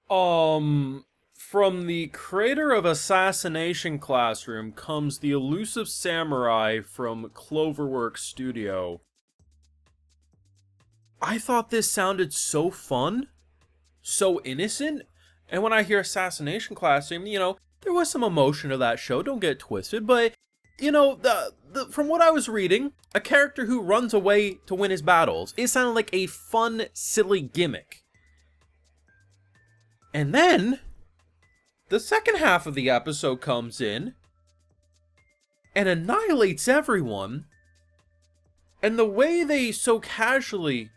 From the creator of Assassination Classroom comes the Elusive Samurai from Cloverworks Studio. I thought this sounded so fun, so innocent, and when I hear Assassination Classroom, there was some emotion to that show, don't get twisted, but, from what I was reading, a character who runs away to win his battles, it sounded like a fun, silly gimmick. And then, the second half of the episode comes in and annihilates everyone. And the way they so casually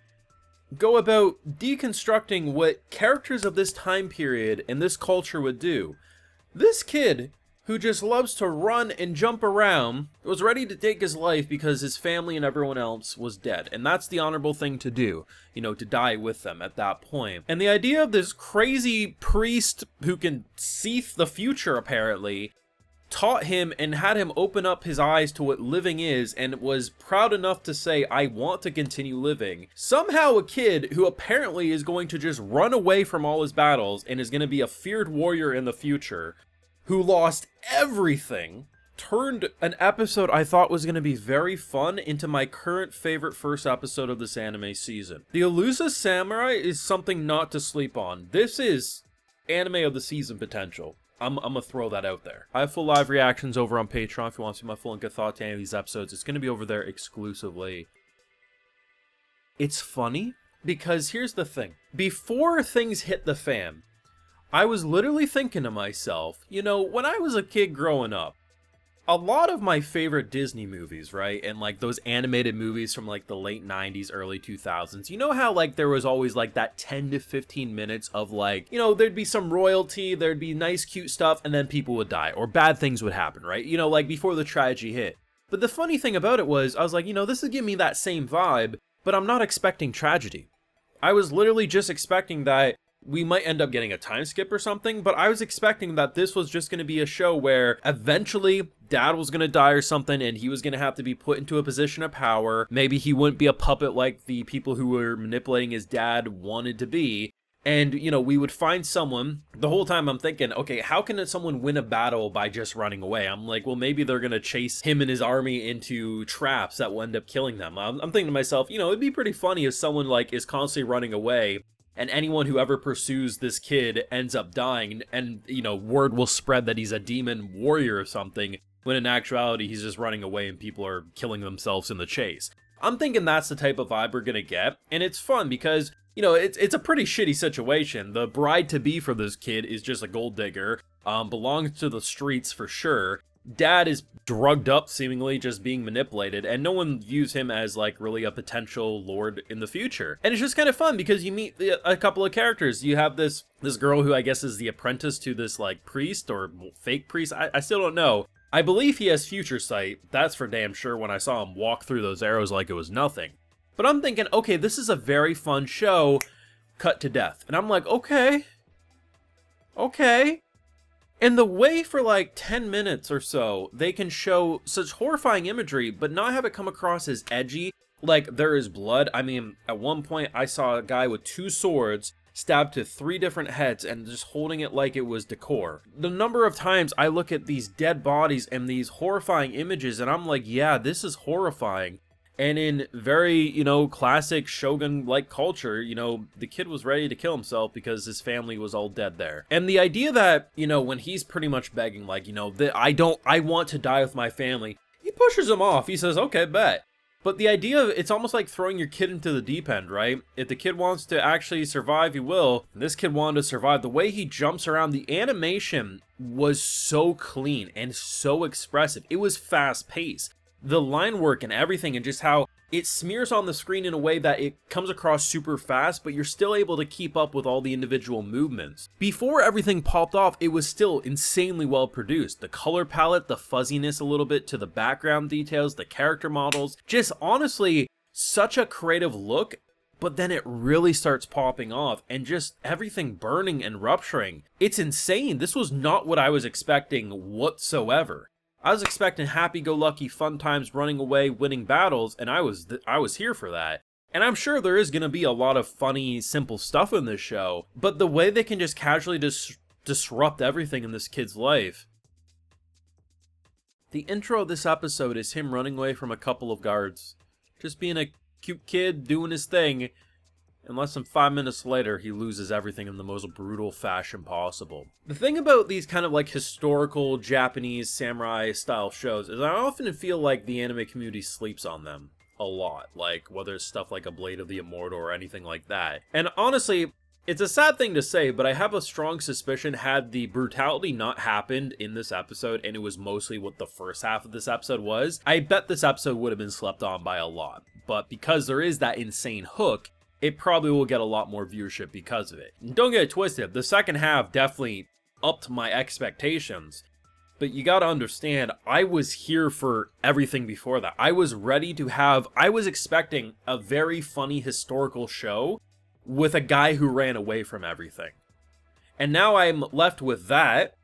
go about deconstructing what characters of this time period and this culture would do. This kid, who just loves to run and jump around, was ready to take his life because his family and everyone else was dead. And that's the honorable thing to do, to die with them at that point. And the idea of this crazy priest who can see the future, apparently, taught him and had him open up his eyes to what living is, and was proud enough to say, I want to continue living. Somehow a kid who apparently is going to just run away from all his battles and is going to be a feared warrior in the future, who lost everything, turned an episode I thought was going to be very fun into my current favorite first episode of this anime season. The Elusive Samurai is something not to sleep on. This is anime of the season potential. I'm gonna throw that out there. I have full live reactions over on Patreon if you want to see my full and good thoughts on any of these episodes. It's gonna be over there exclusively. It's funny because here's the thing. Before things hit the fan, I was literally thinking to myself, when I was a kid growing up, a lot of my favorite Disney movies, right, and like those animated movies from like the late 90s, early 2000s, how like there was always like that 10 to 15 minutes of like, there'd be some royalty, there'd be nice cute stuff, and then people would die, or bad things would happen, right, like before the tragedy hit. But the funny thing about it was, I was like, this is giving me that same vibe, but I'm not expecting tragedy. I was literally just expecting that we might end up getting a time skip or something, but I was expecting that this was just going to be a show where eventually dad was going to die or something and he was going to have to be put into a position of power. Maybe he wouldn't be a puppet like the people who were manipulating his dad wanted to be. And, we would find someone. The whole time I'm thinking, okay, how can someone win a battle by just running away? I'm like, well, maybe they're going to chase him and his army into traps that will end up killing them. I'm thinking to myself, it'd be pretty funny if someone like is constantly running away and anyone who ever pursues this kid ends up dying, and, word will spread that he's a demon warrior or something, when in actuality he's just running away and people are killing themselves in the chase. I'm thinking that's the type of vibe we're gonna get, and it's fun because, it's a pretty shitty situation. The bride-to-be for this kid is just a gold digger, belongs to the streets for sure. Dad is drugged up, seemingly just being manipulated, and no one views him as like really a potential lord in the future. And it's just kind of fun because you meet a couple of characters. You have this girl who I guess is the apprentice to this like priest or fake priest. I still don't know. I believe he has future sight. That's for damn sure when I saw him walk through those arrows like it was nothing. But I'm thinking, okay, this is a very fun show, cut to death. And I'm like, okay. And the way for like 10 minutes or so, they can show such horrifying imagery, but not have it come across as edgy, like there is blood. I mean, at one point I saw a guy with 2 swords stabbed to 3 different heads and just holding it like it was decor. The number of times I look at these dead bodies and these horrifying images and I'm like, yeah, this is horrifying. And in very, classic Shogun-like culture, the kid was ready to kill himself because his family was all dead there. And the idea that, when he's pretty much begging, like, I want to die with my family, he pushes him off. He says, okay, bet. But the idea of it's almost like throwing your kid into the deep end, right? If the kid wants to actually survive, he will. And this kid wanted to survive. The way he jumps around, the animation was so clean and so expressive. It was fast-paced. The line work and everything, and just how it smears on the screen in a way that it comes across super fast, but you're still able to keep up with all the individual movements. Before everything popped off, it was still insanely well produced. The color palette, the fuzziness a little bit to the background details, the character models, just honestly such a creative look. But then it really starts popping off and just everything burning and rupturing. It's insane. This was not what I was expecting whatsoever. I was expecting happy-go-lucky fun times, running away, winning battles, and I was here for that. And I'm sure there is going to be a lot of funny, simple stuff in this show, but the way they can just casually disrupt everything in this kid's life. The intro of this episode is him running away from a couple of guards. Just being a cute kid, doing his thing. And less than 5 minutes later, he loses everything in the most brutal fashion possible. The thing about these kind of like historical Japanese samurai style shows is I often feel like the anime community sleeps on them a lot. Like whether it's stuff like A Blade of the Immortal or anything like that. And honestly, it's a sad thing to say, but I have a strong suspicion had the brutality not happened in this episode, and it was mostly what the first half of this episode was, I bet this episode would have been slept on by a lot. But because there is that insane hook, it probably will get a lot more viewership because of it. And don't get it twisted, the second half definitely upped my expectations. But you gotta understand, I was here for everything before that. I was expecting a very funny historical show with a guy who ran away from everything. And now I'm left with that,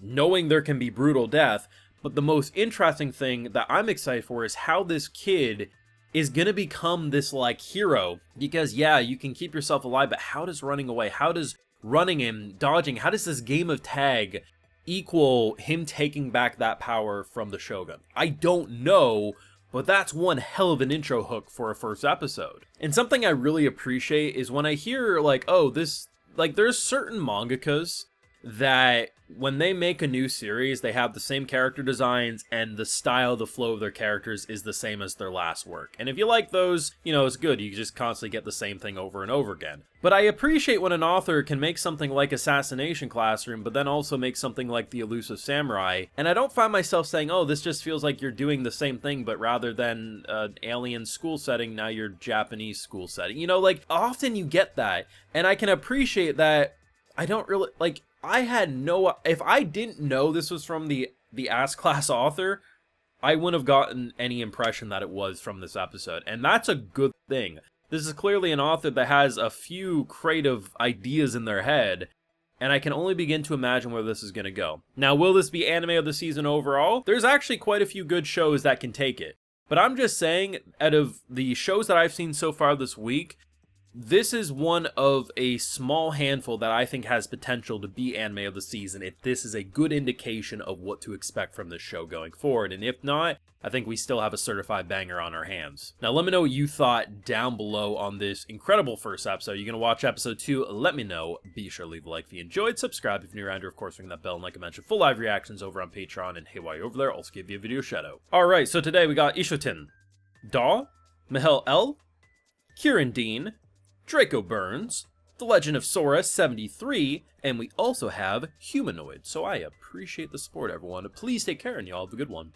knowing there can be brutal death, but the most interesting thing that I'm excited for is how this kid is gonna become this, like, hero. Because, yeah, you can keep yourself alive, but how does running away, how does running and dodging, how does this game of tag equal him taking back that power from the Shogun? I don't know, but that's one hell of an intro hook for a first episode. And something I really appreciate is when I hear, like, oh, this, like, there's certain mangakas that when they make a new series, they have the same character designs and the style, the flow of their characters is the same as their last work. And if you like those, you know, it's good. You just constantly get the same thing over and over again. But I appreciate when an author can make something like Assassination Classroom, but then also make something like The Elusive Samurai. And I don't find myself saying, oh, this just feels like you're doing the same thing, but rather than an alien school setting, now you're Japanese school setting. You know, like, often you get that. And I can appreciate that. I don't really, like, I had no, if I didn't know this was from the Ass-Class author, I wouldn't have gotten any impression that it was from this episode. And that's a good thing. This is clearly an author that has a few creative ideas in their head, and I can only begin to imagine where this is going to go. Now, will this be anime of the season overall? There's actually quite a few good shows that can take it. But I'm just saying, out of the shows that I've seen so far this week, this is one of a small handful that I think has potential to be anime of the season if this is a good indication of what to expect from this show going forward. And if not, I think we still have a certified banger on our hands. Now, let me know what you thought down below on this incredible first episode. You're going to watch episode 2, let me know. Be sure to leave a like if you enjoyed, subscribe if you're new around here, of course, ring that bell, and like I mentioned, full live reactions over on Patreon, and hey, while you're over there, I'll also give you a video shout out. Alright, so today we got Ishoten, Daw, Mihel L, Kieran Dean, Draco Burns, The Legend of Sora 73, and we also have Humanoid. So I appreciate the support, everyone. Please take care, and y'all have a good one.